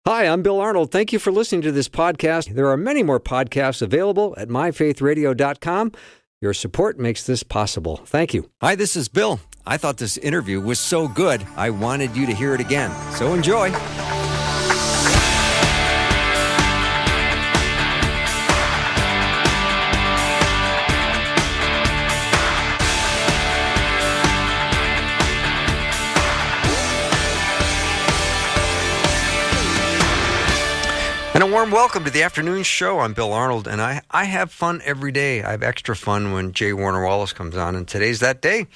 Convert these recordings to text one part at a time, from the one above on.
Hi, I'm Bill Arnold. Thank you for listening to this podcast. There are many more podcasts available at myfaithradio.com. Your support makes this possible. Thank you. Hi, this is Bill. I thought this interview was so good, I wanted you to hear it again. So enjoy. And a warm welcome to the afternoon show. I'm Bill Arnold, and I have fun every day. I have extra fun when J. Warner Wallace comes on, and today's that day.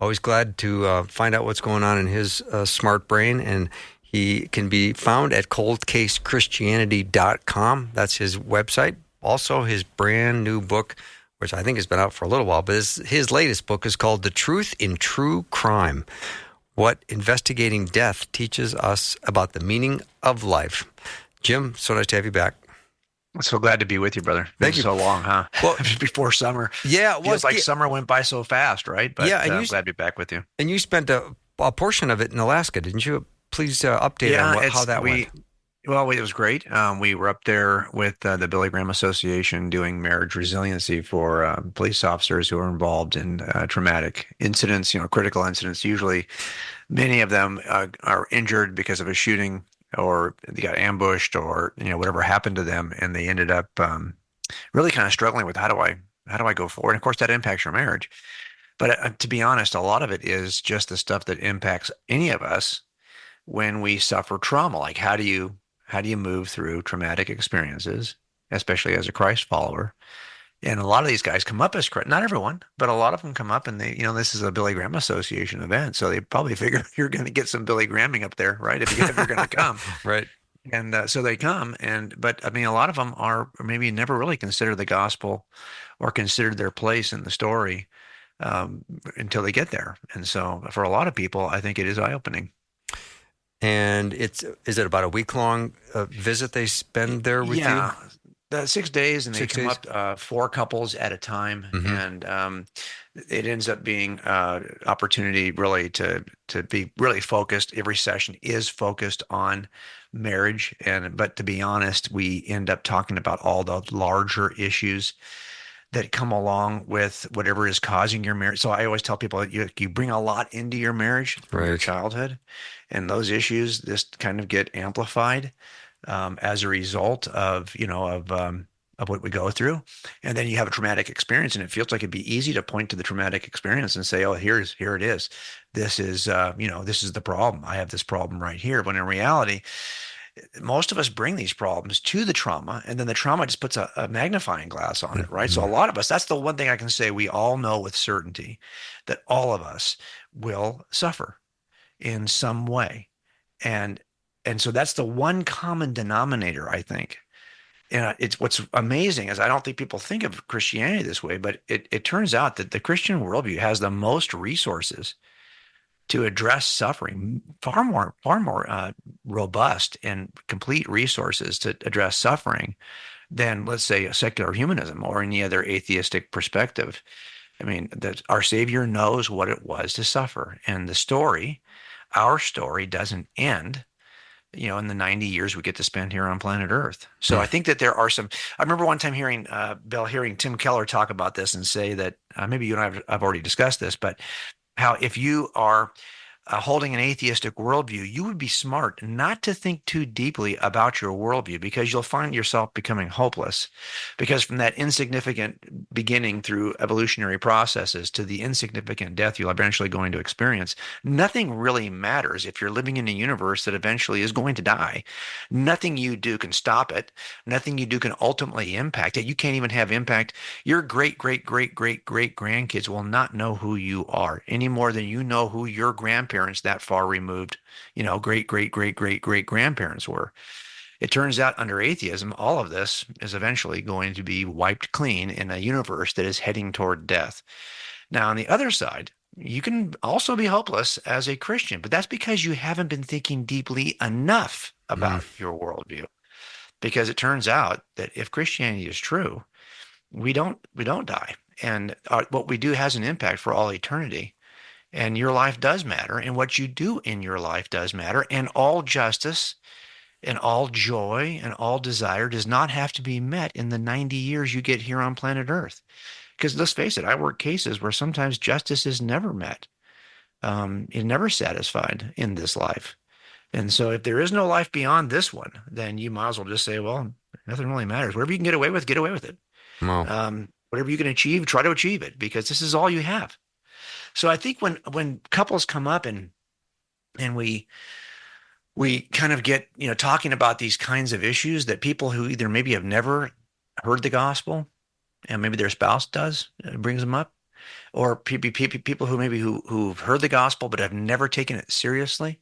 Always glad to find out what's going on in his smart brain, and he can be found at coldcasechristianity.com. That's his website. Also, his brand new book, which I think has been out for a little while, but his latest book is called The Truth in True Crime: What Investigating Death Teaches Us About the Meaning of Life. Jim, so nice to have you back. I'm so glad to be with you, brother. Thank you. So long, huh? Well, before summer. Yeah, it feels like summer went by so fast, right? But yeah, I'm glad to be back with you. And you spent a portion of it in Alaska, didn't you? Please update on how that went. Well, it was great. We were up there with the Billy Graham Association doing marriage resiliency for police officers who are involved in traumatic incidents, critical incidents. Usually, many of them are injured because of a shooting, or they got ambushed, or whatever happened to them, and they ended up really kind of struggling with how do I go forward. And of course, that impacts your marriage. But to be honest, a lot of it is just the stuff that impacts any of us when we suffer trauma. Like how do you move through traumatic experiences, especially as a Christ follower? And a lot of these guys come up as, not everyone, but a lot of them come up and they, this is a Billy Graham Association event. So they probably figure you're going to get some Billy Grahaming up there, right? If you're going to come. Right. And so they come. But I mean, a lot of them are maybe never really considered the gospel or considered their place in the story until they get there. And so for a lot of people, I think it is eye-opening. And is it about a week-long visit they spend there with you? Yeah. 6 days, and they come up 4 couples at a time, and it ends up being opportunity really to be really focused. Every session is focused on marriage, but to be honest, we end up talking about all the larger issues that come along with whatever is causing your marriage. So I always tell people you bring a lot into your marriage from your childhood, and those issues just kind of get amplified as a result of what we go through. And then you have a traumatic experience, and it feels like it'd be easy to point to the traumatic experience and say, oh, here it is. This is, this is the problem. I have this problem right here. When in reality, most of us bring these problems to the trauma, and then the trauma just puts a magnifying glass on it, right? So a lot of us, that's the one thing I can say we all know with certainty, that all of us will suffer in some way. And so that's the one common denominator, I think. And it's what's amazing is I don't think people think of Christianity this way, but it turns out that the Christian worldview has the most resources to address suffering, far more robust and complete resources to address suffering than, let's say, a secular humanism or any other atheistic perspective. I mean, that our Savior knows what it was to suffer, and our story doesn't end in the 90 years we get to spend here on planet Earth. So I think that there are I remember one time hearing Tim Keller talk about this and say that maybe you and I have already discussed this, but how if you are holding an atheistic worldview, you would be smart not to think too deeply about your worldview, because you'll find yourself becoming hopeless. Because from that insignificant beginning through evolutionary processes to the insignificant death you're eventually going to experience, nothing really matters if you're living in a universe that eventually is going to die. Nothing you do can stop it. Nothing you do can ultimately impact it. You can't even have impact. Your great grandkids will not know who you are any more than you know who your grandparents that far removed, great grandparents were. It turns out under atheism, all of this is eventually going to be wiped clean in a universe that is heading toward death. Now, on the other side, you can also be hopeless as a Christian, but that's because you haven't been thinking deeply enough about your worldview. Because it turns out that if Christianity is true, we don't die, and what we do has an impact for all eternity. And your life does matter, and what you do in your life does matter, and all justice and all joy and all desire does not have to be met in the 90 years you get here on planet Earth. Because let's face it, I work cases where sometimes justice is never met. Is never satisfied in this life. And so if there is no life beyond this one, then you might as well just say, well, nothing really matters. Whatever you can get away with it. Wow. Whatever you can achieve, try to achieve it, because this is all you have. So I think when couples come up and we kind of get, talking about these kinds of issues that people who either maybe have never heard the gospel and maybe their spouse does, brings them up, or people who maybe who've heard the gospel but have never taken it seriously.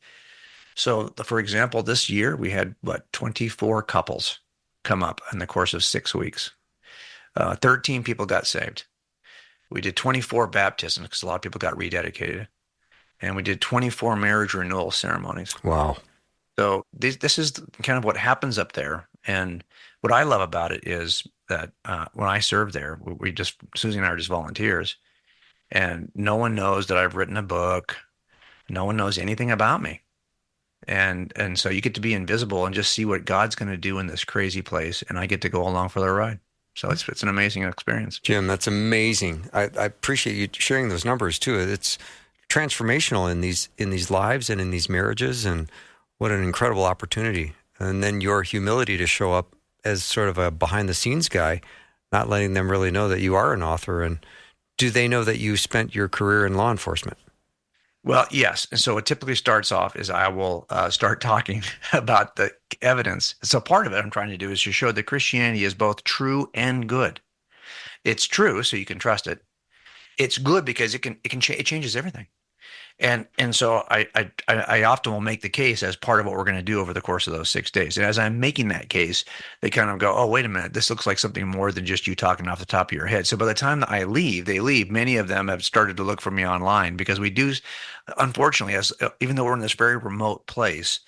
So, for example, this year we had 24 couples come up in the course of 6 weeks. 13 people got saved. We did 24 baptisms because a lot of people got rededicated, and we did 24 marriage renewal ceremonies. Wow. So this is kind of what happens up there. And what I love about it is that when I served there, Susie and I are just volunteers, and no one knows that I've written a book. No one knows anything about me. And so you get to be invisible and just see what God's going to do in this crazy place. And I get to go along for the ride. So it's an amazing experience. Jim, that's amazing. I appreciate you sharing those numbers too. It's transformational in these lives and in these marriages, and what an incredible opportunity. And then your humility to show up as sort of a behind the scenes guy, not letting them really know that you are an author. And do they know that you spent your career in law enforcement? Well, yes. And so it typically starts off is I will start talking about the evidence. So part of it I'm trying to do is to show that Christianity is both true and good. It's true, so you can trust it. It's good because it changes everything. And so I often will make the case as part of what we're going to do over the course of those 6 days. And as I'm making that case, they kind of go, oh, wait a minute, this looks like something more than just you talking off the top of your head. So by the time that they leave, many of them have started to look for me online, because we do, unfortunately, even though we're in this very remote place,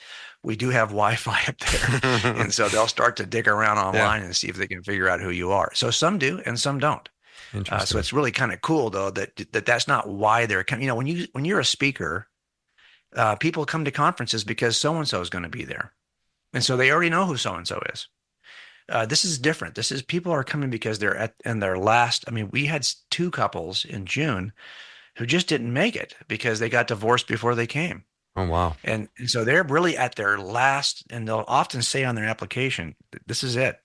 we do have Wi-Fi up there. And so they'll start to dig around online and see if they can figure out who you are. So some do and some don't. So it's really kind of cool, though, that's not why they're coming. When you're a speaker, people come to conferences because so-and-so is going to be there. And so they already know who so-and-so is. This is different. People are coming because they're in their last. I mean, we had 2 couples in June who just didn't make it because they got divorced before they came. Oh, wow. And so they're really at their last, and they'll often say on their application, this is it.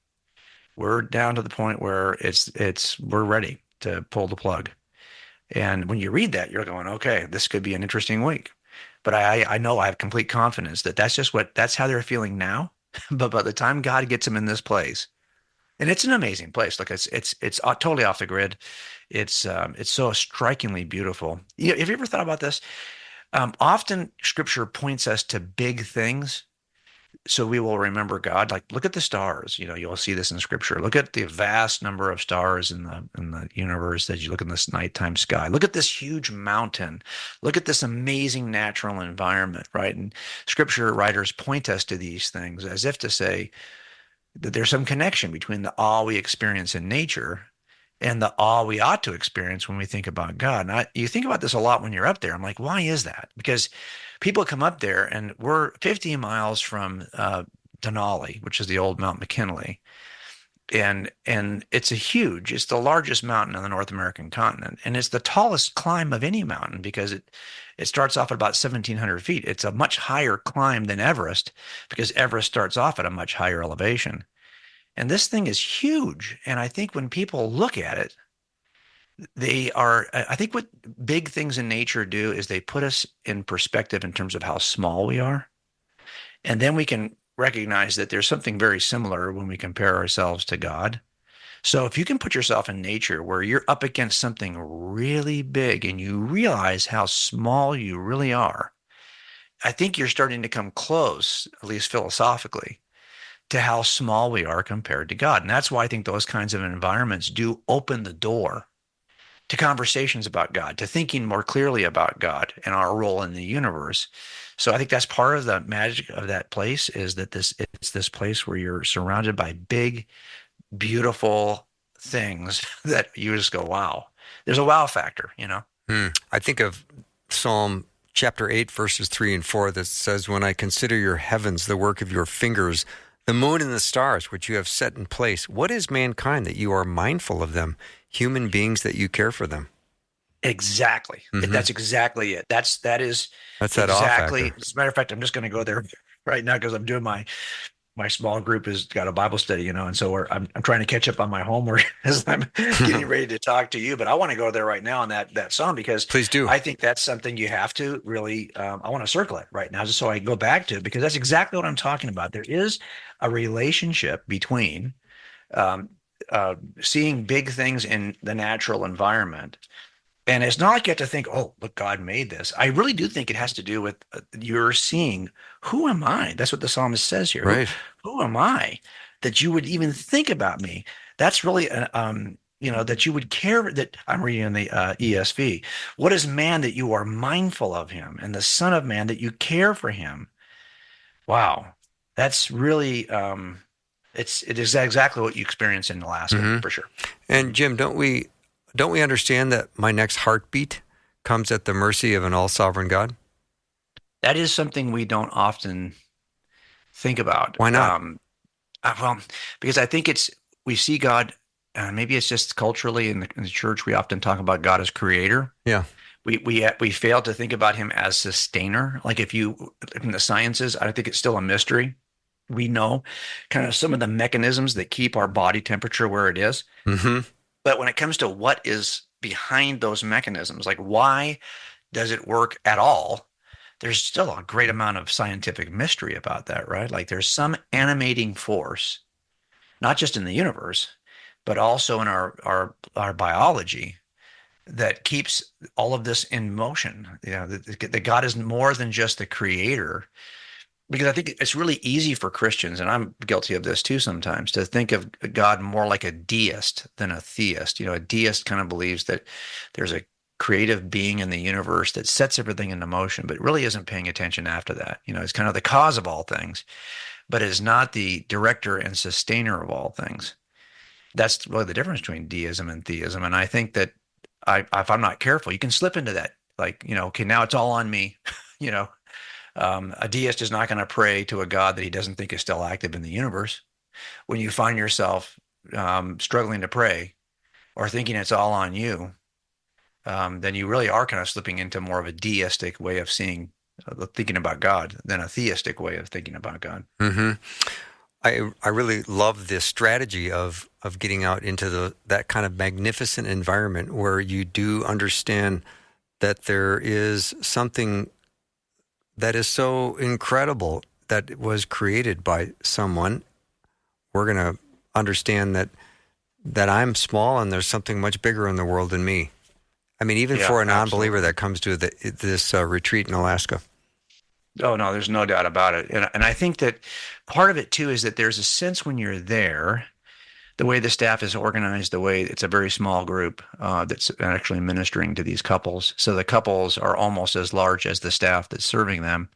We're down to the point where we're ready to pull the plug. And when you read that, you're going, okay, this could be an interesting week. But I know I have complete confidence that that's how they're feeling now. But by the time God gets them in this place, and it's an amazing place. Like it's totally off the grid. It's so strikingly beautiful. Have you ever thought about this? Often Scripture points us to big things, so we will remember God. Like, look at the stars. You'll see this in Scripture. Look at the vast number of stars in the universe as you look in this nighttime sky. Look at this huge mountain. Look at this amazing natural environment, right? And Scripture writers point us to these things as if to say that there's some connection between the awe we experience in nature and the awe we ought to experience when we think about God. And you think about this a lot when you're up there. I'm like, why is that? Because people come up there, and we're 50 miles from Denali, which is the old Mount McKinley. And it's the largest mountain on the North American continent. And it's the tallest climb of any mountain because it starts off at about 1,700 feet. It's a much higher climb than Everest because Everest starts off at a much higher elevation. And this thing is huge. And I think when people look at it, I think what big things in nature do is they put us in perspective in terms of how small we are. And then we can recognize that there's something very similar when we compare ourselves to God. So if you can put yourself in nature where you're up against something really big and you realize how small you really are, I think you're starting to come close, at least philosophically, to how small we are compared to God. And that's why I think those kinds of environments do open the door to conversations about God, to thinking more clearly about God and our role in the universe. So I think that's part of the magic of that place, is that it's this place where you're surrounded by big, beautiful things that you just go, wow. There's a wow factor, I think of Psalm chapter 8, verses 3 and 4 that says, "When I consider your heavens, the work of your fingers, the moon and the stars, which you have set in place, what is mankind that you are mindful of them, human beings that you care for them?" Exactly. Mm-hmm. That's exactly it. That's that exactly. awe factor. As a matter of fact, I'm just going to go there right now because I'm doing my small group has got a Bible study, and so I'm trying to catch up on my homework as I'm getting ready to talk to you. But I want to go there right now on that psalm because please do. I think that's something you have to really. I want to circle it right now just so I can go back to it because that's exactly what I'm talking about. There is a relationship between seeing big things in the natural environment. And it's not like you have to think, oh, look, God made this. I really do think it has to do with you're seeing, who am I? That's what the psalmist says here. Right. Who am I that you would even think about me? That's really, that you would care, that I'm reading in the ESV. What is man that you are mindful of him, and the son of man that you care for him? Wow. That's really, it is exactly what you experience in Alaska, for sure. And Jim, don't we understand that my next heartbeat comes at the mercy of an all-sovereign God? That is something we don't often think about. Why not? Well, because I think we see God, maybe it's just culturally in the church, we often talk about God as creator. Yeah. We fail to think about him as sustainer. Like in the sciences, I think it's still a mystery. We know kind of some of the mechanisms that keep our body temperature where it is. Mm-hmm. But when it comes to what is behind those mechanisms, like why does it work at all? There's still a great amount of scientific mystery about that, right? Like there's some animating force, not just in the universe, but also in our biology that keeps all of this in motion. That God is more than just the creator. Because I think it's really easy for Christians, and I'm guilty of this too sometimes, to think of God more like a deist than a theist. A deist kind of believes that there's a creative being in the universe that sets everything into motion, but really isn't paying attention after that. It's kind of the cause of all things, but is not the director and sustainer of all things. That's really the difference between deism and theism. And I think that if I'm not careful, you can slip into that. Like, okay, now it's all on me, A deist is not going to pray to a God that he doesn't think is still active in the universe. When you find yourself struggling to pray or thinking it's all on you, then you really are kind of slipping into more of a deistic way of thinking about God than a theistic way of thinking about God. Mm-hmm. I really love this strategy of getting out into that kind of magnificent environment where you do understand that there is something that is so incredible that it was created by someone. We're going to understand that I'm small and there's something much bigger in the world than me. I mean, even for a non-believer absolutely. that comes to this retreat in Alaska. Oh, no, there's no doubt about it. And I think that part of it, too, is that there's a sense when you're there, the way the staff is organized, the way it's a very small group that's actually ministering to these couples. So the couples are almost as large as the staff that's serving them,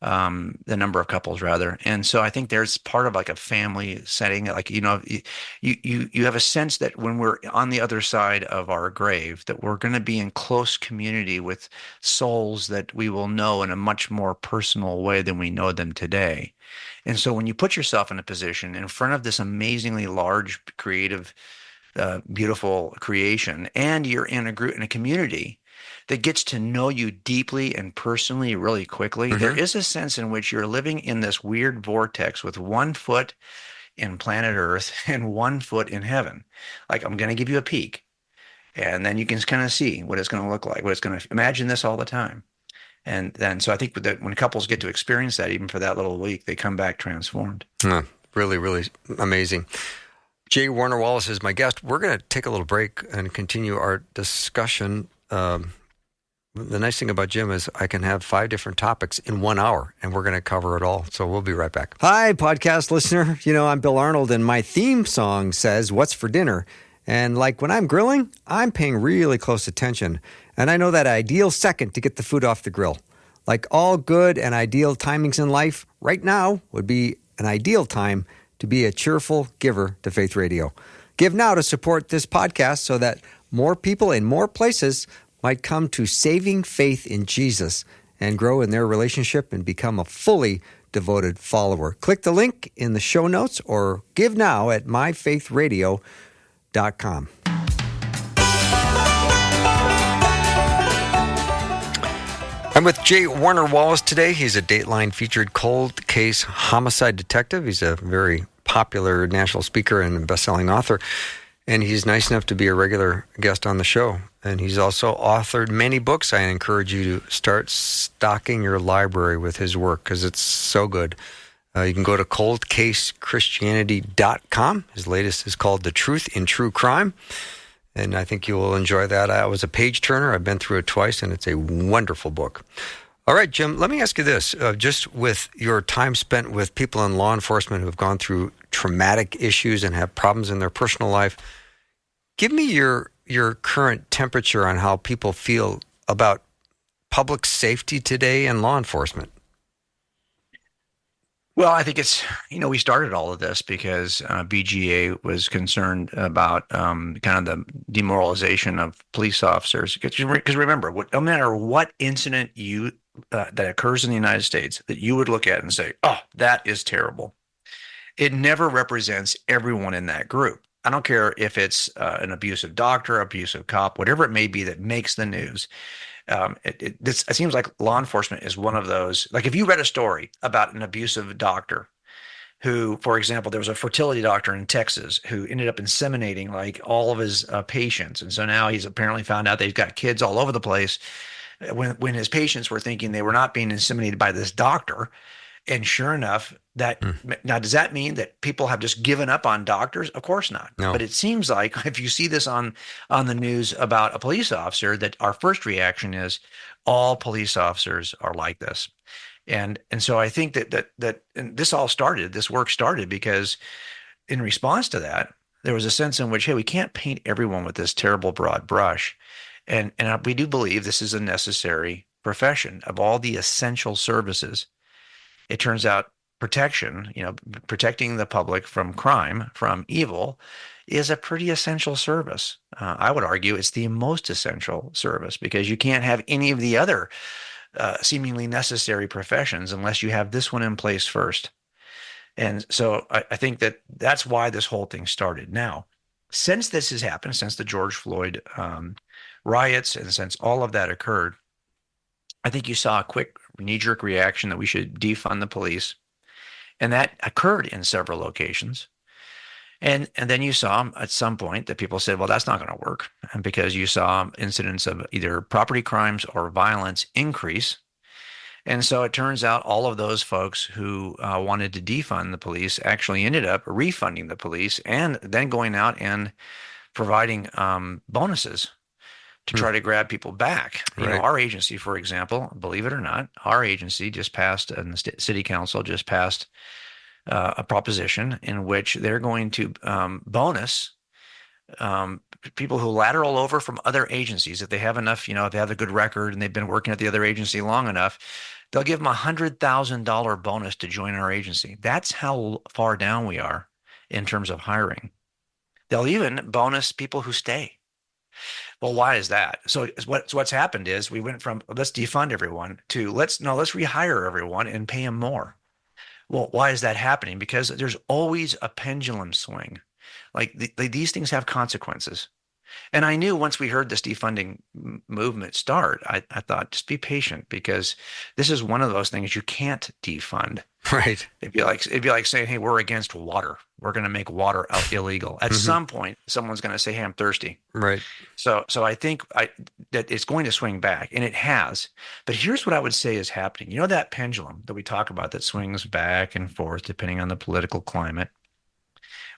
the number of couples rather. And so I think there's part of like a family setting, like, you have a sense that when we're on the other side of our grave, that we're going to be in close community with souls that we will know in a much more personal way than we know them today. And so when you put yourself in a position in front of this amazingly large, creative, beautiful creation, and you're in a community that gets to know you deeply and personally really quickly, there is a sense in which you're living in this weird vortex with 1 foot in planet Earth and 1 foot in heaven. Like, I'm going to give you a peek, and then you can kind of see what it's going to look like, what it's going to imagine this all the time. And then, so I think that when couples get to experience that, even for that little week, they come back transformed. Really, really amazing. J. Warner Wallace is my guest. We're going to take a little break and continue our discussion. The nice thing about Jim is I can have 5 different topics in 1 hour, and we're going to cover it all. So we'll be right back. Hi, podcast listener. I'm Bill Arnold, and my theme song says, "What's for dinner?" And like when I'm grilling, I'm paying really close attention. And I know that ideal second to get the food off the grill. Like all good and ideal timings in life, right now would be an ideal time to be a cheerful giver to Faith Radio. Give now to support this podcast so that more people in more places might come to saving faith in Jesus and grow in their relationship and become a fully devoted follower. Click the link in the show notes or give now at myfaithradio.com. I'm with J. Warner Wallace today. He's a Dateline featured cold case homicide detective. He's a very popular national speaker and best-selling author, and he's nice enough to be a regular guest on the show. And he's also authored many books. I encourage you to start stocking your library with his work because it's so good. You can go to coldcasechristianity.com. His latest is called The Truth in True Crime, and I think you will enjoy that. I was a page turner. I've been through it twice, and it's a wonderful book. All right, Jim, let me ask you this. Just with your time spent with people in law enforcement who have gone through traumatic issues and have problems in their personal life, give me your current temperature on how people feel about public safety today and law enforcement. Well, I think it's, we started all of this because BGA was concerned about kind of the demoralization of police officers. Because remember, no matter what incident that occurs in the United States that you would look at and say, oh, that is terrible, it never represents everyone in that group. I don't care if it's an abusive doctor, abusive cop, whatever it may be that makes the news. It seems like law enforcement is one of those. Like if you read a story about an abusive doctor who, for example, there was a fertility doctor in Texas who ended up inseminating like all of his patients. And so now he's apparently found out that he's got kids all over the place when his patients were thinking they were not being inseminated by this doctor. And sure enough, now, does that mean that people have just given up on doctors? Of course not. No. But it seems like if you see this on the news about a police officer, that our first reaction is all police officers are like this. And so I think that and this work started because in response to that, there was a sense in which, hey, we can't paint everyone with this terrible broad brush. And we do believe this is a necessary profession. Of all the essential services, it turns out protecting the public from crime, from evil, is a pretty essential service. I would argue it's the most essential service because you can't have any of the other seemingly necessary professions unless you have this one in place first. And so I think that's why this whole thing started. Now, since this has happened, since the George Floyd riots, and since all of that occurred, I think you saw a quick knee-jerk reaction that we should defund the police. And that occurred in several locations. And then you saw at some point that people said, well, that's not going to work. And because you saw incidents of either property crimes or violence increase. And so it turns out all of those folks who wanted to defund the police actually ended up refunding the police and then going out and providing bonuses to try to grab people back. Right. Our agency, for example, believe it or not, our agency just passed, and the city council just passed a proposition in which they're going to bonus people who lateral over from other agencies. If they have enough, if they have a good record and they've been working at the other agency long enough, they'll give them $100,000 bonus to join our agency. That's how far down we are in terms of hiring. They'll even bonus people who stay. Well, why is that? So what's happened is we went from let's defund everyone to let's rehire everyone and pay them more. Well, why is that happening? Because there's always a pendulum swing. Like these things have consequences. And I knew once we heard this defunding movement start, I thought, just be patient because this is one of those things you can't defund. Right. It'd be like saying, hey, we're against water. We're going to make water illegal. At some point, someone's going to say, hey, I'm thirsty. Right. So I think that it's going to swing back, and it has. But here's what I would say is happening. That pendulum that we talk about that swings back and forth depending on the political climate.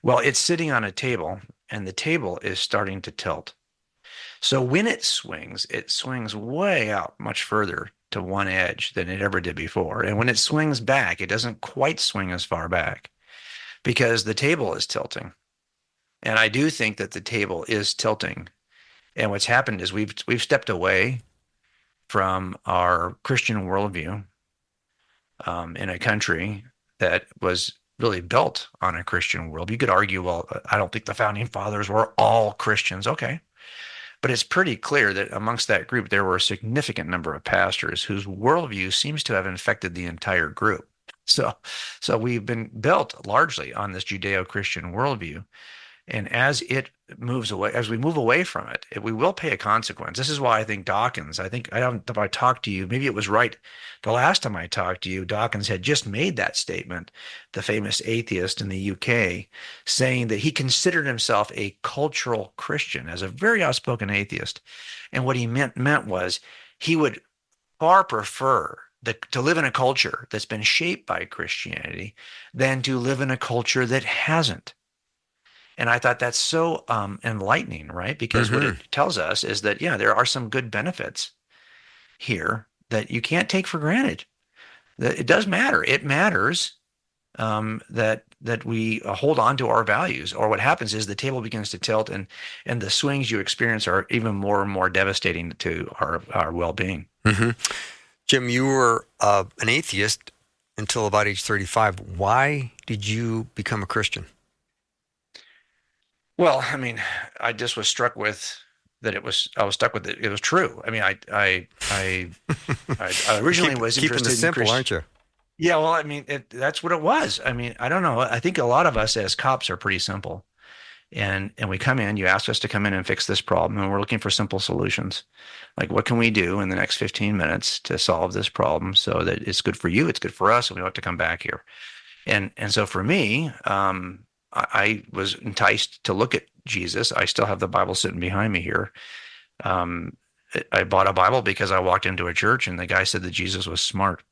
Well, it's sitting on a table, and the table is starting to tilt. So when it swings way out much further to one edge than it ever did before. And when it swings back, it doesn't quite swing as far back because the table is tilting. And I do think that the table is tilting. And what's happened is we've stepped away from our Christian worldview in a country that was really built on a Christian world. You could argue, well, I don't think the founding fathers were all Christians. Okay. But it's pretty clear that amongst that group, there were a significant number of pastors whose worldview seems to have infected the entire group. So, so we've been built largely on this Judeo-Christian worldview. And as it moves away, as we move away from it, we will pay a consequence. This is why I think Dawkins, I don't know if I talked to you, maybe it was right the last time I talked to you, Dawkins had just made that statement, the famous atheist in the UK, saying that he considered himself a cultural Christian, as a very outspoken atheist. And what he meant was he would far prefer to live in a culture that's been shaped by Christianity than to live in a culture that hasn't. And I thought that's so enlightening, right? Because what it tells us is that, yeah, there are some good benefits here that you can't take for granted. That it does matter. It matters that we hold on to our values. Or what happens is the table begins to tilt, and the swings you experience are even more and more devastating to our well-being. Jim, you were an atheist until about age 35. Why did you become a Christian? Well, I mean, I just was struck with that I was stuck with it. It was true. I mean, I originally was keeping interested it simple, in aren't you? Yeah, well, I mean, that's what it was. I mean, I don't know. I think a lot of us as cops are pretty simple. And we come in, you ask us to come in and fix this problem, and we're looking for simple solutions. Like, what can we do in the next 15 minutes to solve this problem so that it's good for you, it's good for us, and we don't have to come back here. And so for me, I was enticed to look at Jesus. I still have the Bible sitting behind me here. I bought a Bible because I walked into a church and the guy said that Jesus was smart.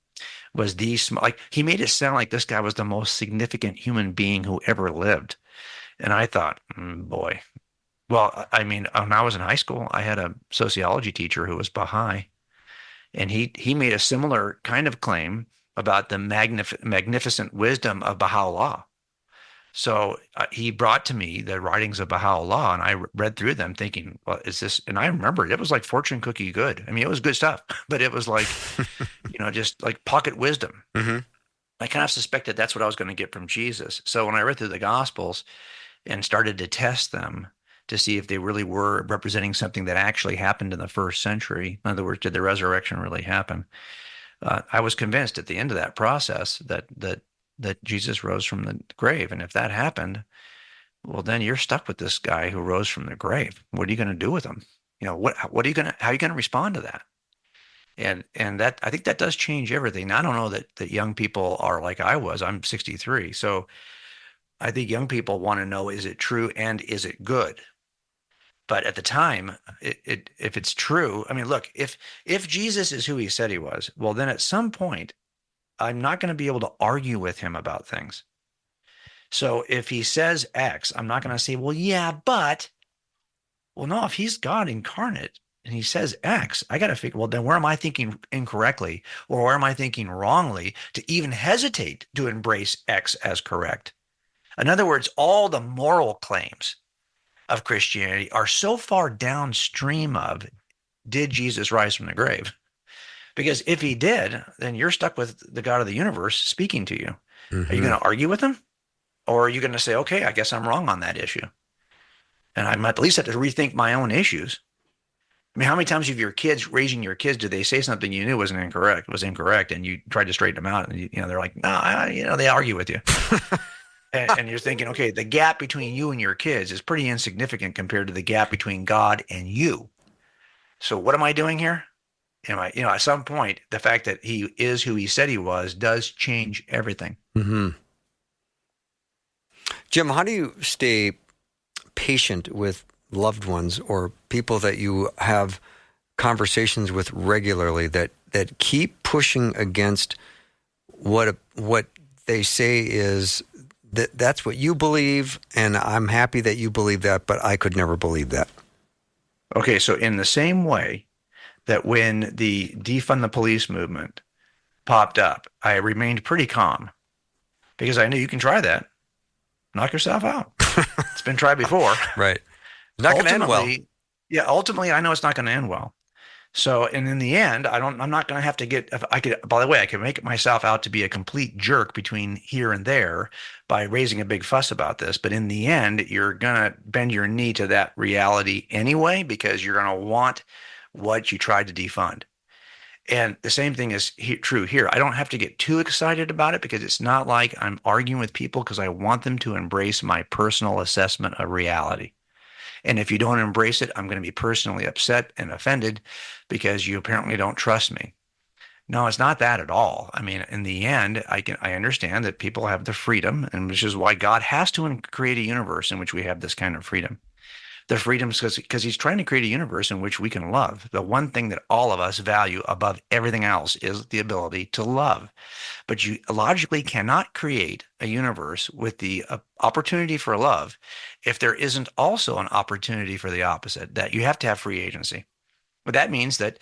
Like, he made it sound like this guy was the most significant human being who ever lived. And I thought, boy. Well, I mean, when I was in high school, I had a sociology teacher who was Baha'i, and he made a similar kind of claim about the magnificent wisdom of Baha'u'llah. So he brought to me the writings of Baha'u'llah, and I read through them thinking, well, is this? And I remember it was like fortune cookie good. I mean, it was good stuff, but it was like, just like pocket wisdom. I kind of suspected that's what I was going to get from Jesus. So when I read through the Gospels and started to test them to see if they really were representing something that actually happened in the first century, in other words, did the resurrection really happen? I was convinced at the end of that process that Jesus rose from the grave. And if that happened, well, then you're stuck with this guy who rose from the grave. What are you going to do with him? How are you going to respond to that? And that, I think that does change everything. Now, I don't know that young people are like I was. I'm 63. So I think young people want to know, is it true and is it good? But at the time, if it's true, I mean, look, if Jesus is who he said he was, well, then at some point, I'm not going to be able to argue with him about things. So if he says X, I'm not going to say, well, yeah, but, well, no, if he's God incarnate and he says X, I got to figure, well, then where am I thinking incorrectly, or where am I thinking wrongly to even hesitate to embrace X as correct? In other words, all the moral claims of Christianity are so far downstream of, did Jesus rise from the grave? Because if he did, then you're stuck with the God of the universe speaking to you. Are you going to argue with him? Or are you going to say, okay, I guess I'm wrong on that issue, and I might at least have to rethink my own issues? I mean, how many times have raising your kids, do they say something you knew was incorrect, and you tried to straighten them out, and they're like, no, they argue with you. and you're thinking, okay, the gap between you and your kids is pretty insignificant compared to the gap between God and you. So what am I doing here? At some point, the fact that he is who he said he was does change everything. Jim, how do you stay patient with loved ones or people that you have conversations with regularly that keep pushing against what they say is that's what you believe, and I'm happy that you believe that, but I could never believe that? Okay, so in the same way that when the defund the police movement popped up, I remained pretty calm because I knew you can try that. Knock yourself out. It's been tried before. Right. Not going to end well. Yeah, ultimately, I know it's not going to end well. So, and in the end, I'm not going to have to by the way, I can make myself out to be a complete jerk between here and there by raising a big fuss about this. But in the end, you're going to bend your knee to that reality anyway, because you're going to want what you tried to defund. And the same thing is true here. I don't have to get too excited about it, because it's not like I'm arguing with people because I want them to embrace my personal assessment of reality. And if you don't embrace it, I'm going to be personally upset and offended because you apparently don't trust me. No, it's not that at all. I mean, in the end, I understand that people have the freedom, and which is why God has to create a universe in which we have this kind of freedom. The freedom because he's trying to create a universe in which we can love. The one thing that all of us value above everything else is the ability to love. But you logically cannot create a universe with the opportunity for love if there isn't also an opportunity for the opposite, that you have to have free agency. But that means that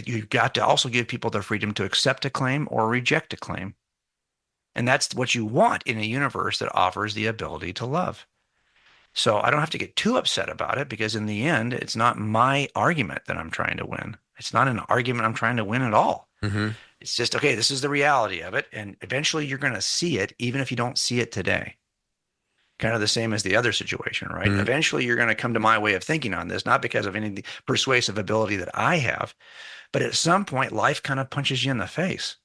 you've got to also give people the freedom to accept a claim or reject a claim. And that's what you want in a universe that offers the ability to love. So I don't have to get too upset about it, because in the end, it's not my argument that I'm trying to win. It's not an argument I'm trying to win at all. Mm-hmm. It's just, okay, this is the reality of it. And eventually you're going to see it, even if you don't see it today. Kind of the same as the other situation, right? Mm-hmm. Eventually you're going to come to my way of thinking on this, not because of any persuasive ability that I have, but at some point life kind of punches you in the face.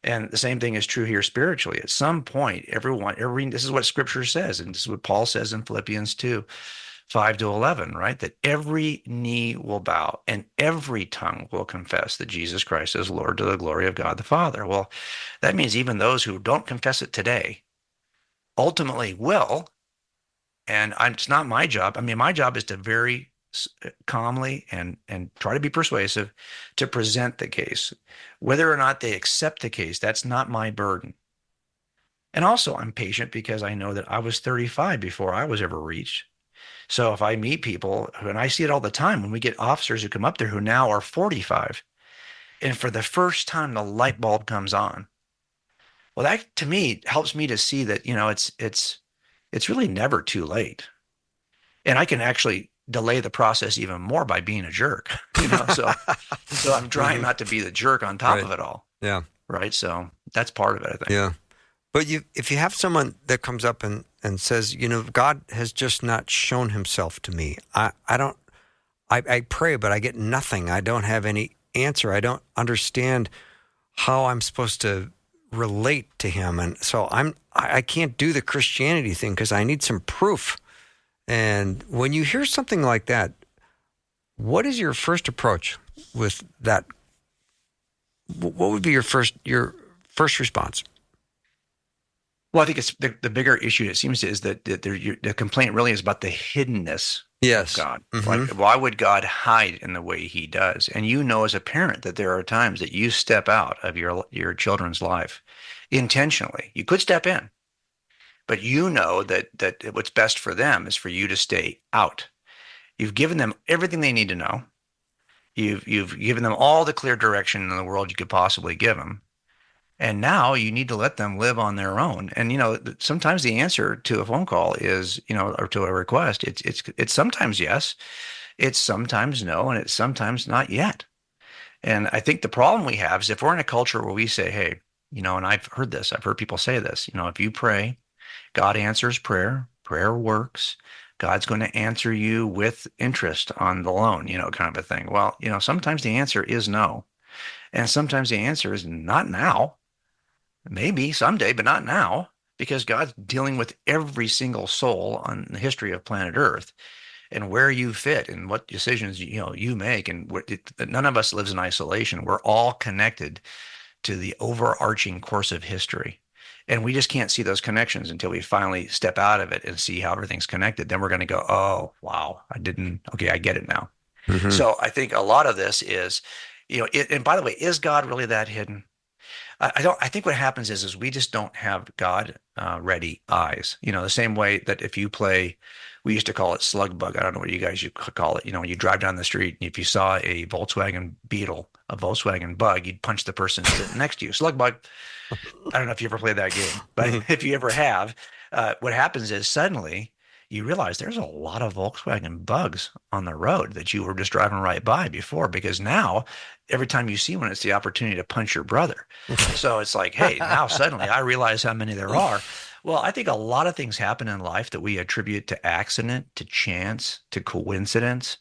And the same thing is true here spiritually. At some point, this is what scripture says, and this is what Paul says in Philippians 2, 5-11, right? That every knee will bow and every tongue will confess that Jesus Christ is Lord, to the glory of God the Father. Well, that means even those who don't confess it today ultimately will. And it's not my job. I mean, my job is to very calmly and try to be persuasive to present the case. Whether or not they accept the case, that's not my burden. And also, I'm patient because I know that I was 35 before I was ever reached. So if I meet people, and I see it all the time, when we get officers who come up there who now are 45, and for the first time the light bulb comes on, well, that to me helps me to see that, it's really never too late. And I can actually delay the process even more by being a jerk, so I'm trying not to be the jerk on top of it all. Yeah. Right. So that's part of it, I think. Yeah. But if you have someone that comes up and says, God has just not shown himself to me. I pray, but I get nothing. I don't have any answer. I don't understand how I'm supposed to relate to him. And so I can't do the Christianity thing because I need some proof. And when you hear something like that, what is your first approach with that? What would be your first response? Well, I think it's the bigger issue, it seems, is that the complaint really is about the hiddenness of God. Mm-hmm. Like, why would God hide in the way he does? And as a parent, that there are times that you step out of your children's life intentionally. You could step in, but that what's best for them is for you to stay out. You've given them everything they need to know. You've given them all the clear direction in the world you could possibly give them. And now you need to let them live on their own. And, sometimes the answer to a phone call is, or to a request, it's sometimes yes, it's sometimes no, and it's sometimes not yet. And I think the problem we have is if we're in a culture where we say, hey, and I've heard people say this, if you pray, God answers prayer, prayer works, God's going to answer you with interest on the loan, kind of a thing. Well, sometimes the answer is no. And sometimes the answer is not now. Maybe someday, but not now, because God's dealing with every single soul on the history of planet Earth, and where you fit and what decisions you make. And none of us lives in isolation. We're all connected to the overarching course of history. And we just can't see those connections until we finally step out of it and see how everything's connected. Then we're going to go, oh, wow, I get it now. Mm-hmm. So I think a lot of this is, and by the way, is God really that hidden? I think what happens is we just don't have God ready eyes. The same way that if you play, we used to call it slug bug. I don't know what you guys call it. When you drive down the street, and if you saw a Volkswagen Beetle, a Volkswagen Bug, you'd punch the person sitting next to you. Slug bug. I don't know if you ever played that game, but if you ever have, what happens is suddenly you realize there's a lot of Volkswagen Bugs on the road that you were just driving right by before, because now every time you see one, it's the opportunity to punch your brother. So it's like, hey, now suddenly I realize how many there are. Well, I think a lot of things happen in life that we attribute to accident, to chance, to coincidence,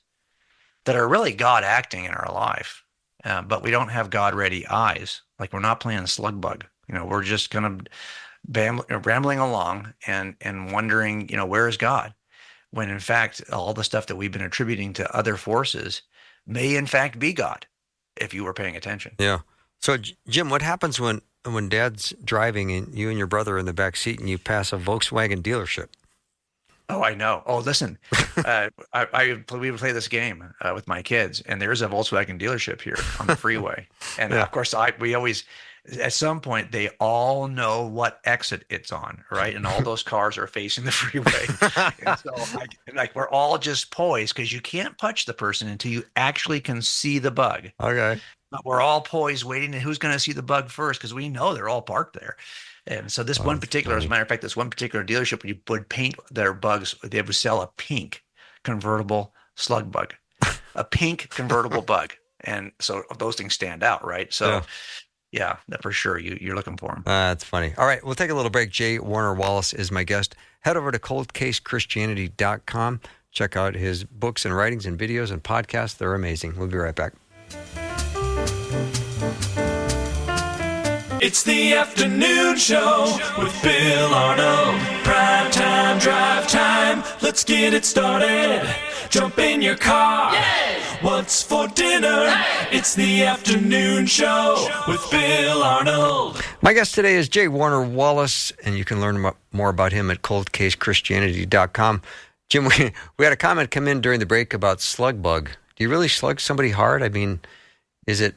that are really God acting in our life. But we don't have God ready eyes. Like, we're not playing slug bug. We're just kind of rambling along and wondering, where is God? When in fact, all the stuff that we've been attributing to other forces may in fact be God, if you were paying attention. Yeah. So, Jim, what happens when Dad's driving and you and your brother are in the back seat and you pass a Volkswagen dealership? Oh, I know. Oh, listen, we would play this game with my kids, and there's a Volkswagen dealership here on the freeway. And Yeah. of course, we always, at some point, they all know what exit it's on, right? And all those cars are facing the freeway. And so, we're all just poised, because you can't punch the person until you actually can see the bug. Okay. But we're all poised, waiting, and who's going to see the bug first, because we know they're all parked there. And so this one particular, as a matter of fact, this one particular dealership, when you would paint their bugs, they would sell a pink convertible slug bug, a pink convertible bug. And so those things stand out, right? So yeah, for sure, you're looking for them. That's funny. All right, we'll take a little break. J. Warner Wallace is my guest. Head over to coldcasechristianity.com. Check out his books and writings and videos and podcasts. They're amazing. We'll be right back. It's the afternoon show with Bill Arnold. Prime time, drive time. Let's get it started. Jump in your car. Yeah. What's for dinner? Hey. It's the afternoon show with Bill Arnold. My guest today is J. Warner Wallace, and you can learn more about him at coldcasechristianity.com. Jim, we had a comment come in during the break about slug bug. Do you really slug somebody hard? I mean, is it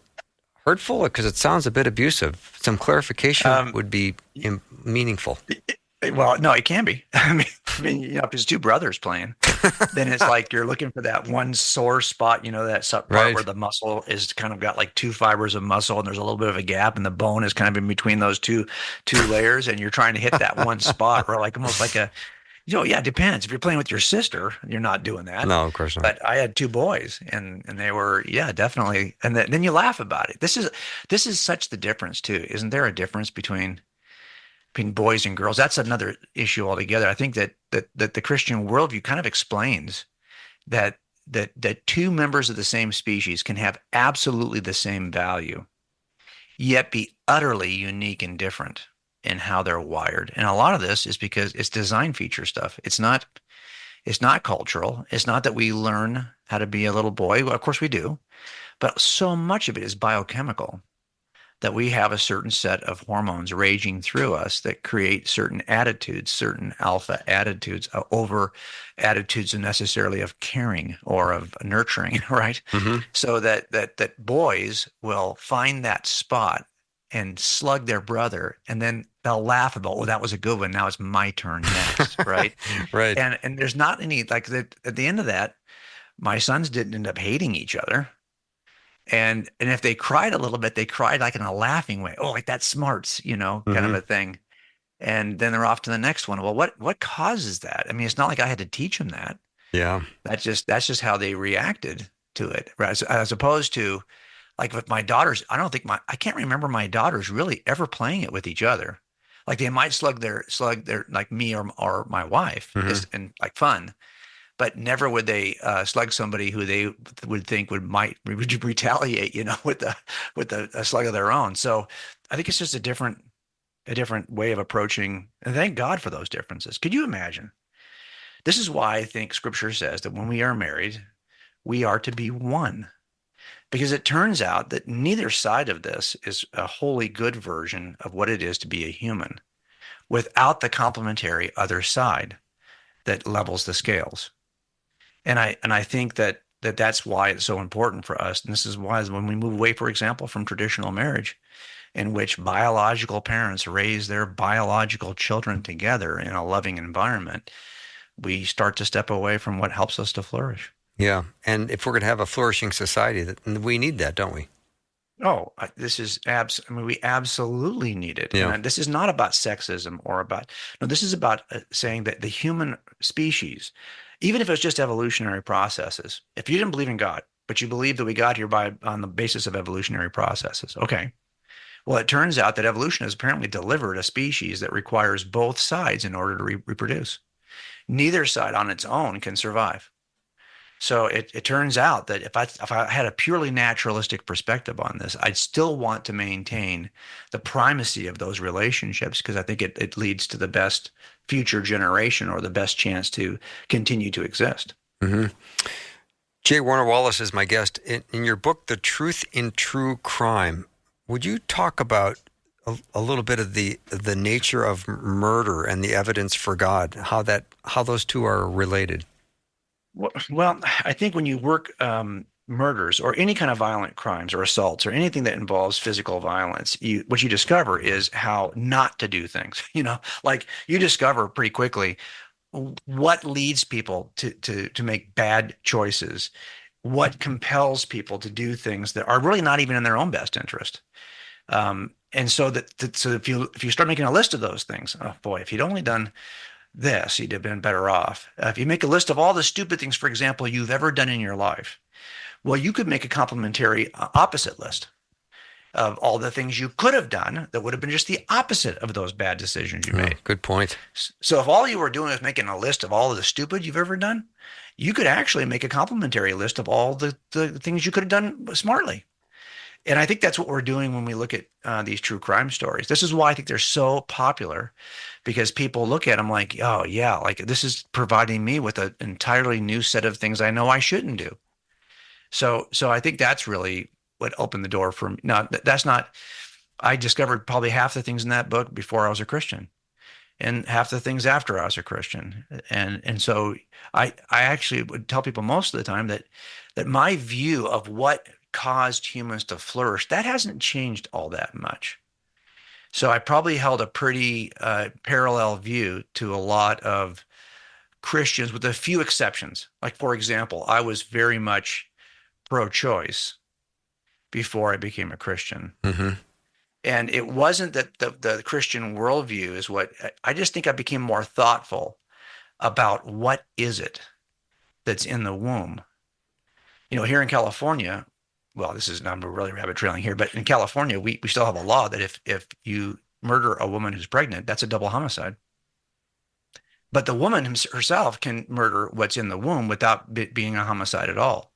hurtful? Because it sounds a bit abusive. Some clarification would be meaningful. Well, no, it can be. I mean, if it's two brothers playing, then it's like you're looking for that one sore spot, that part where the muscle is kind of got like two fibers of muscle, and there's a little bit of a gap, and the bone is kind of in between those two layers, and you're trying to hit that one spot, or like almost like a, it depends. If you're playing with your sister, you're not doing that. No, of course not. But I had two boys, and they were, definitely. And then you laugh about it. This is such the difference too. Isn't there a difference between boys and girls? That's another issue altogether. I think that the Christian worldview kind of explains that two members of the same species can have absolutely the same value, yet be utterly unique and different in how they're wired. And a lot of this is because it's design feature stuff. It's not cultural. It's not that we learn how to be a little boy. Well, of course we do, but so much of it is biochemical, that we have a certain set of hormones raging through us that create certain attitudes, certain alpha attitudes, over attitudes necessarily of caring or of nurturing, right? Mm-hmm. So that boys will find that spot and slug their brother, and then they'll laugh about, oh, that was a good one. Now it's my turn next, right? Right. And there's not any, like, at the end of that, my sons didn't end up hating each other. And if they cried a little bit, they cried like in a laughing way. Oh, like that smarts, kind of a thing. And then they're off to the next one. Well, what causes that? I mean, it's not like I had to teach them that. Yeah. That's just how they reacted to it. Right? As opposed to, like, with my daughters, I can't remember my daughters really ever playing it with each other. Like, they might slug their like me or my wife, and like fun. But never would they slug somebody who they would think would retaliate, with a slug of their own. So I think it's just a different way of approaching. And thank God for those differences. Could you imagine? This is why I think Scripture says that when we are married, we are to be one, because it turns out that neither side of this is a wholly good version of what it is to be a human, without the complementary other side that levels the scales. And I think that's why it's so important for us. And this is why, when we move away, for example, from traditional marriage, in which biological parents raise their biological children together in a loving environment, we start to step away from what helps us to flourish. Yeah. And if we're going to have a flourishing society, we need that, don't we? This is I mean, we absolutely need it. Yeah. And this is not about sexism no, this is about saying that the human species, even if it's just evolutionary processes, if you didn't believe in God, but you believe that we got here on the basis of evolutionary processes, okay. Well, it turns out that evolution has apparently delivered a species that requires both sides in order to reproduce. Neither side on its own can survive. So it turns out that if I had a purely naturalistic perspective on this, I'd still want to maintain the primacy of those relationships because I think it leads to the best future generation or the best chance to continue to exist. Mm-hmm. J. Warner Wallace is my guest. In your book, The Truth in True Crime, would you talk about a little bit of the nature of murder and the evidence for God, how those two are related? Well, I think when you work murders or any kind of violent crimes or assaults or anything that involves physical violence, what you discover is how not to do things. Like you discover pretty quickly what leads people to make bad choices, what compels people to do things that are really not even in their own best interest. And so if you start making a list of those things, oh boy, if you'd only done this, you'd have been better off. If you make a list of all the stupid things, for example, you've ever done in your life, well, you could make a complementary opposite list of all the things you could have done that would have been just the opposite of those bad decisions you made. Good point. So if all you were doing was making a list of all of the stupid you've ever done, you could actually make a complementary list of all the things you could have done smartly. And I think that's what we're doing when we look at these true crime stories. This is why I think they're so popular, because people look at them like, oh, yeah, like this is providing me with an entirely new set of things I know I shouldn't do. So I think that's really what opened the door for me. Now, that's not, I discovered probably half the things in that book before I was a Christian and half the things after I was a Christian. And so I actually would tell people most of the time that my view of what caused humans to flourish, that hasn't changed all that much. So I probably held a pretty parallel view to a lot of Christians with a few exceptions. Like, for example, I was very much pro-choice before I became a Christian. Mm-hmm. And it wasn't that the Christian worldview is what, I just think I became more thoughtful about what is it that's in the womb. Here in California, well, I'm really rabbit trailing here, but in California, we still have a law that if you murder a woman who's pregnant, that's a double homicide. But the woman herself can murder what's in the womb without it being a homicide at all,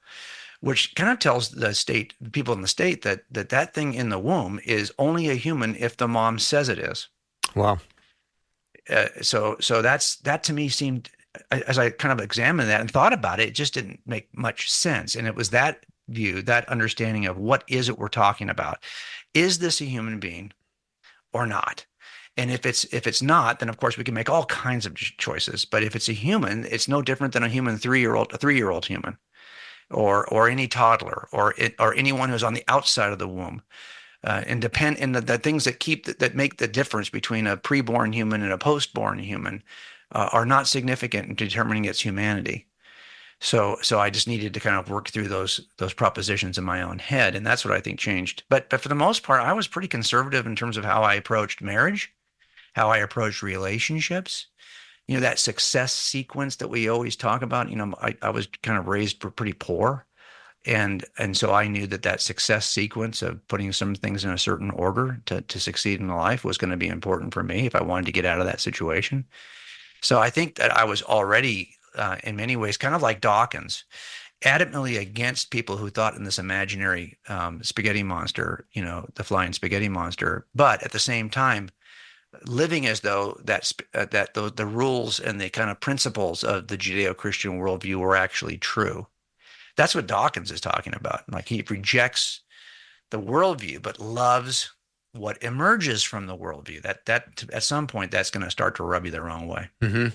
which kind of tells the people in the state that thing in the womb is only a human if the mom says it is. Wow. So that to me seemed, as I kind of examined that and thought about it, it just didn't make much sense. And it was that view, that understanding of what is it we're talking about? Is this a human being or not? And if it's not, then of course we can make all kinds of choices. But if it's a human, it's no different than a three-year-old human, or any toddler, or anyone who's on the outside of the womb. And the things that make the difference between a preborn human and a postborn human are not significant in determining its humanity. So I just needed to kind of work through those propositions in my own head, and that's what I think changed. But for the most part, I was pretty conservative in terms of how I approached marriage, how I approached relationships. That success sequence that we always talk about. I was kind of raised pretty poor, and so I knew that success sequence of putting some things in a certain order to succeed in life was going to be important for me if I wanted to get out of that situation. So I think that I was already in many ways, kind of like Dawkins, adamantly against people who thought in this imaginary spaghetti monster, the flying spaghetti monster, but at the same time, living as though the rules and the kind of principles of the Judeo-Christian worldview were actually true. That's what Dawkins is talking about. Like, he rejects the worldview, but loves what emerges from the worldview. That at some point, that's going to start to rub you the wrong way. Mm-hmm.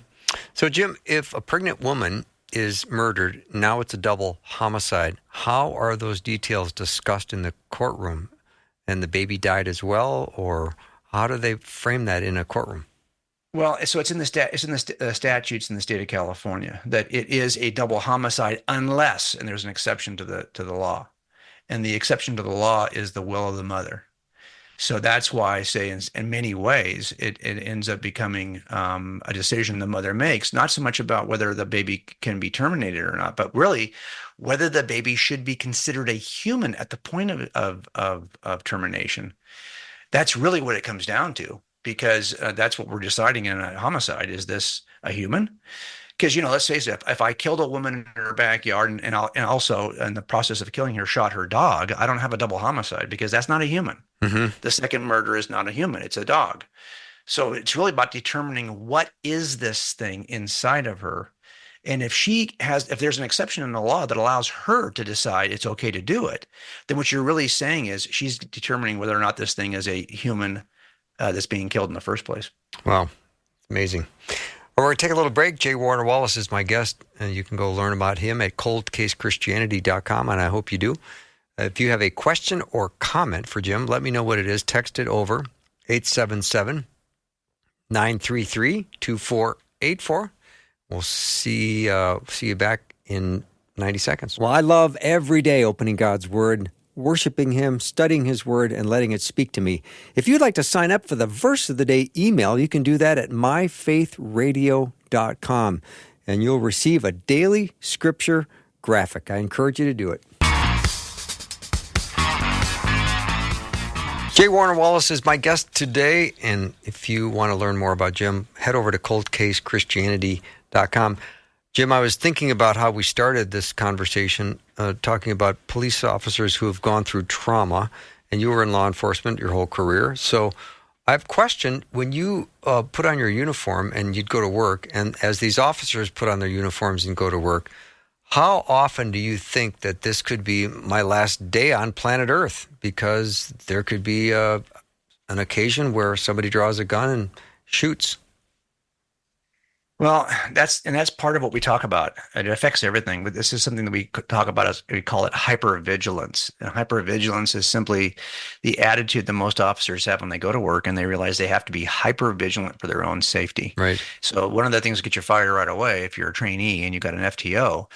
So, Jim, if a pregnant woman is murdered, now it's a double homicide. How are those details discussed in the courtroom? And the baby died as well, or how do they frame that in a courtroom? Well, so it's in the statutes in the state of California that it is a double homicide unless, and there's an exception to the law, and the exception to the law is the will of the mother. So that's why I say in many ways, it ends up becoming a decision the mother makes, not so much about whether the baby can be terminated or not, but really whether the baby should be considered a human at the point of termination. That's really what it comes down to, because that's what we're deciding in a homicide. Is this a human? Because, let's face it, if I killed a woman in her backyard and also in the process of killing her, shot her dog, I don't have a double homicide because that's not a human. Mm-hmm. The second murder is not a human, it's a dog. So it's really about determining what is this thing inside of her. And if there's an exception in the law that allows her to decide it's okay to do it, then what you're really saying is she's determining whether or not this thing is a human that's being killed in the first place. Wow. Amazing. We're going to take a little break. J. Warner Wallace is my guest, and you can go learn about him at coldcasechristianity.com, and I hope you do. If you have a question or comment for Jim, let me know what it is. Text it over 877-933-2484. We'll see you back in 90 seconds. Well, I love every day opening God's Word, worshiping Him, studying His Word, and letting it speak to me. If you'd like to sign up for the Verse of the Day email, you can do that at myfaithradio.com, and you'll receive a daily scripture graphic. I encourage you to do it. J. Warner Wallace is my guest today, and if you want to learn more about Jim, head over to coldcasechristianity.com. Jim, I was thinking about how we started this conversation talking about police officers who have gone through trauma, and you were in law enforcement your whole career. So I've questioned, when you put on your uniform and you'd go to work, and as these officers put on their uniforms and go to work, how often do you think that this could be my last day on planet Earth? Because there could be an occasion where somebody draws a gun and shoots. Well, that's part of what we talk about. It affects everything, but this is something that we talk about as we call it hypervigilance. And hypervigilance is simply the attitude that most officers have when they go to work and they realize they have to be hypervigilant for their own safety. Right. So one of the things that gets you fired right away if you're a trainee and you've got an FTO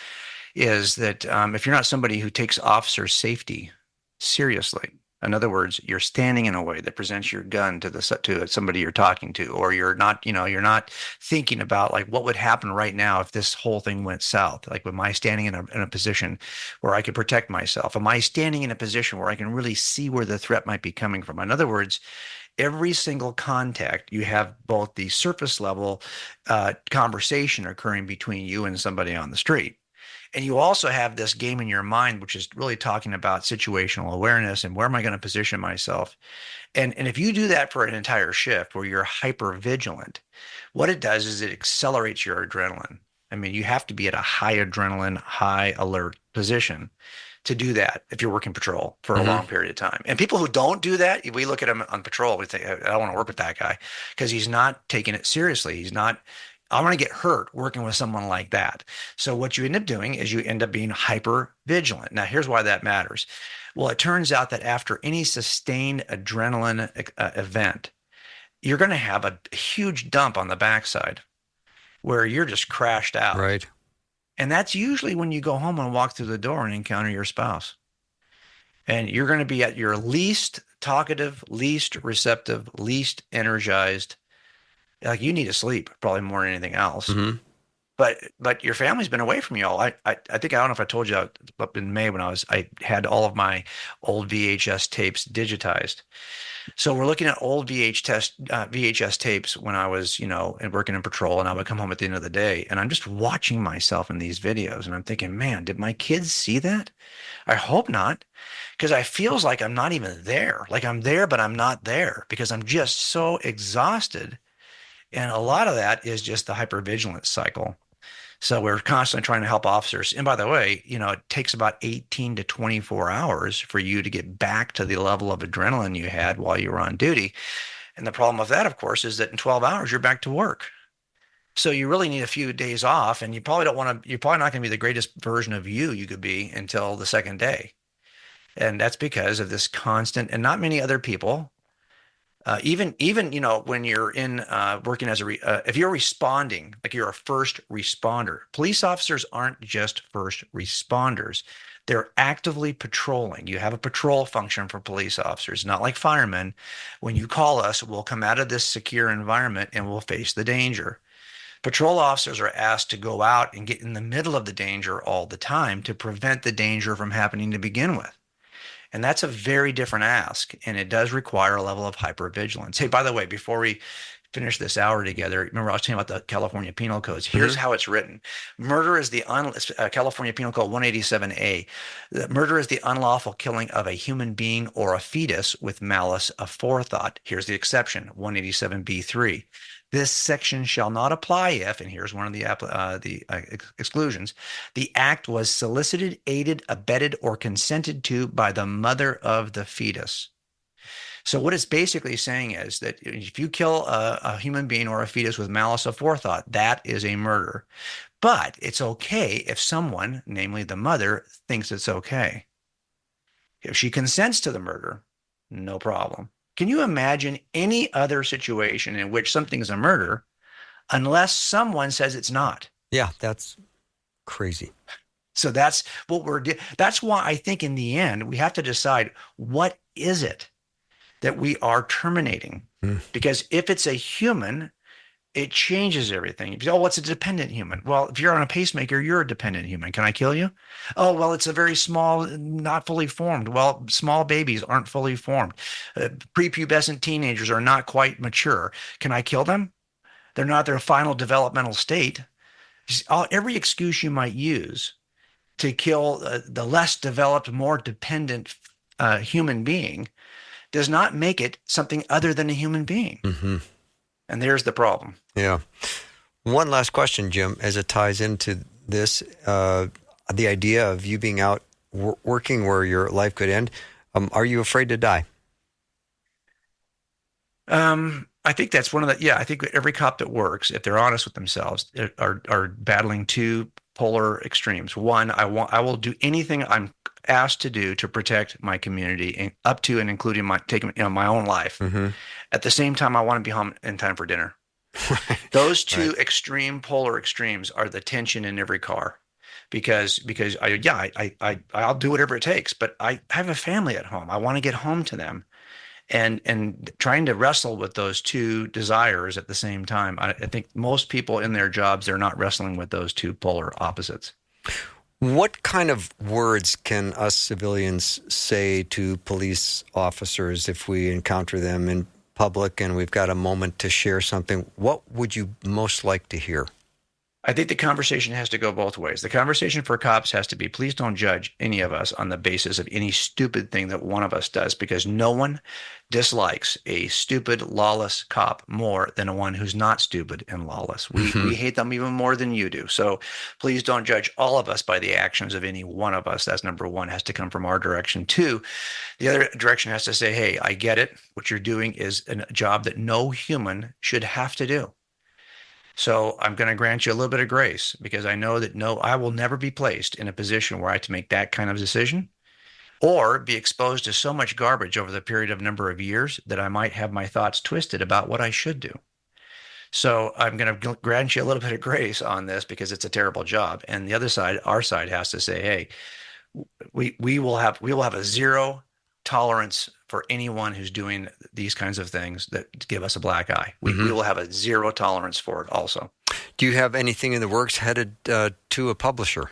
is that if you're not somebody who takes officer safety seriously, in other words, you're standing in a way that presents your gun to somebody you're talking to, or you're not thinking about like what would happen right now if this whole thing went south. Like, am I standing in a position where I could protect myself? Am I standing in a position where I can really see where the threat might be coming from? In other words, every single contact, you have both the surface level conversation occurring between you and somebody on the street. And you also have this game in your mind, which is really talking about situational awareness and where am I going to position myself? And if you do that for an entire shift where you're hyper vigilant, what it does is it accelerates your adrenaline. I mean, you have to be at a high adrenaline, high alert position to do that if you're working patrol for a long period of time. And people who don't do that, we look at them on patrol, we think, I don't want to work with that guy because he's not taking it seriously. I want to get hurt working with someone like that. So what you end up doing is you end up being hyper vigilant. Now, here's why that matters. Well, it turns out that after any sustained adrenaline event, you're going to have a huge dump on the backside where you're just crashed out. Right. And that's usually when you go home and walk through the door and encounter your spouse. And you're going to be at your least talkative, least receptive, least energized. Like, you need to sleep probably more than anything else. Mm-hmm. But your family's been away from you all. I think, I don't know if I told you, up in May when I had all of my old VHS tapes digitized. So we're looking at old VHS tapes when I was, and working in patrol, and I would come home at the end of the day and I'm just watching myself in these videos and I'm thinking, man, did my kids see that? I hope not, because I feels like I'm not even there. Like, I'm there, but I'm not there because I'm just so exhausted. And a lot of that is just the hypervigilance cycle. So we're constantly trying to help officers. And by the way, it takes about 18 to 24 hours for you to get back to the level of adrenaline you had while you were on duty. And the problem with that, of course, is that in 12 hours, you're back to work. So you really need a few days off, and you're probably not going to be the greatest version of you could be until the second day. And that's because of this constant, and not many other people Even when you're in working as if you're responding, like you're a first responder, police officers aren't just first responders. They're actively patrolling. You have a patrol function for police officers, not like firemen. When you call us, we'll come out of this secure environment and we'll face the danger. Patrol officers are asked to go out and get in the middle of the danger all the time to prevent the danger from happening to begin with. And that's a very different ask, and it does require a level of hypervigilance. Hey, by the way, before we finish this hour together, remember I was talking about the California Penal Codes. Here's how it's written. Murder is the California Penal Code 187A. Murder is the unlawful killing of a human being or a fetus with malice aforethought. Here's the exception, 187B3. This section shall not apply if, and here's one of the exclusions, the act was solicited, aided, abetted, or consented to by the mother of the fetus. So what it's basically saying is that if you kill a human being or a fetus with malice aforethought, that is a murder. But it's okay if someone, namely the mother, thinks it's okay. If she consents to the murder, no problem. Can you imagine any other situation in which something is a murder unless someone says it's not? Yeah, that's crazy. So that's what that's why I think in the end, we have to decide, what is it that we are terminating? Because if it's a human, it changes everything. If you say, oh, it's a dependent human. Well, if you're on a pacemaker, you're a dependent human. Can I kill you? Oh, well, it's a very small, not fully formed. Well, small babies aren't fully formed. Prepubescent teenagers are not quite mature. Can I kill them? They're not their final developmental state. Every excuse you might use to kill the less developed, more dependent human being does not make it something other than a human being. Mm-hmm. And there's the problem. Yeah. One last question, Jim, as it ties into this, the idea of you being out working where your life could end. Are you afraid to die? I think that's one of the, I think every cop that works, if they're honest with themselves, are battling two polar extremes. One, I will do anything I'm asked to do to protect my community, and up to and including taking my own life. Mm-hmm. At the same time, I want to be home in time for dinner. Those two extreme polar extremes are the tension in every car, because I'll do whatever it takes, but I have a family at home. I want to get home to them, and trying to wrestle with those two desires at the same time. I think most people in their jobs, they're not wrestling with those two polar opposites. What kind of words can us civilians say to police officers if we encounter them in public and we've got a moment to share something? What would you most like to hear? I think the conversation has to go both ways. The conversation for cops has to be, please don't judge any of us on the basis of any stupid thing that one of us does, because no one dislikes a stupid, lawless cop more than one who's not stupid and lawless. We hate them even more than you do. So please don't judge all of us by the actions of any one of us. That's number one, has to come from our direction. Two, the other direction has to say, hey, I get it. What you're doing is a job that no human should have to do. So I'm going to grant you a little bit of grace, because I know that I will never be placed in a position where I have to make that kind of decision or be exposed to so much garbage over the period of number of years that I might have my thoughts twisted about what I should do. So I'm going to grant you a little bit of grace on this, because it's a terrible job. And the other side, our side, has to say, hey, we will have a zero tolerance for anyone who's doing these kinds of things that give us a black eye. We will have a zero tolerance for it also. Do you have anything in the works headed to a publisher?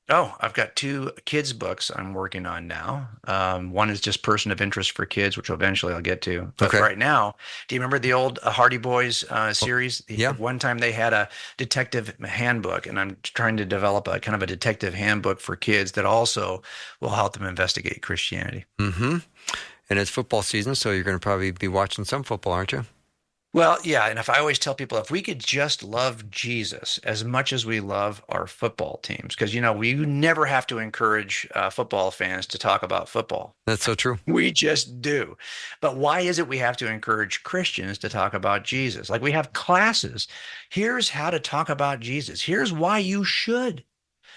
Oh, I've got 2 kids' books I'm working on now. One is just Person of Interest for Kids, which eventually I'll get to. But right now, do you remember the old Hardy Boys series? Yeah. One time they had a detective handbook, and I'm trying to develop a kind of a detective handbook for kids that also will help them investigate Christianity. Mm-hmm. And it's football season, so you're going to probably be watching some football, aren't you? Well, yeah, and I always tell people, if we could just love Jesus as much as we love our football teams, because, we never have to encourage football fans to talk about football. That's so true. We just do. But why is it we have to encourage Christians to talk about Jesus? Like, we have classes. Here's how to talk about Jesus. Here's why you should.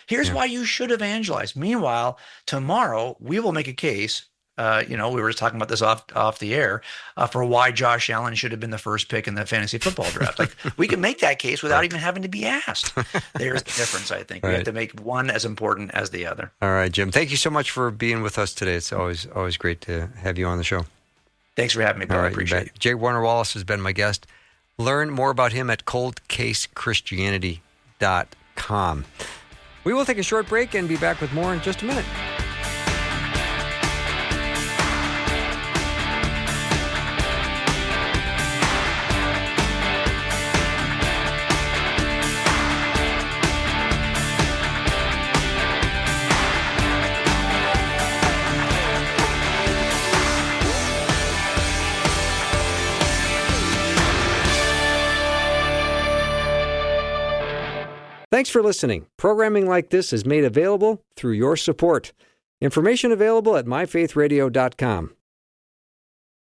Here's why you should evangelize. Meanwhile, tomorrow, we will make a case we were talking about this off the air, for why Josh Allen should have been the first pick in the fantasy football draft. Like, we can make that case without even having to be asked. There's the difference, I think. We have to make one as important as the other. All right, Jim. Thank you so much for being with us today. It's always great to have you on the show. Thanks for having me, Bill. All right, I appreciate it. J. Warner Wallace has been my guest. Learn more about him at coldcasechristianity.com. We will take a short break and be back with more in just a minute. Thanks for listening. Programming like this is made available through your support. Information available at myfaithradio.com.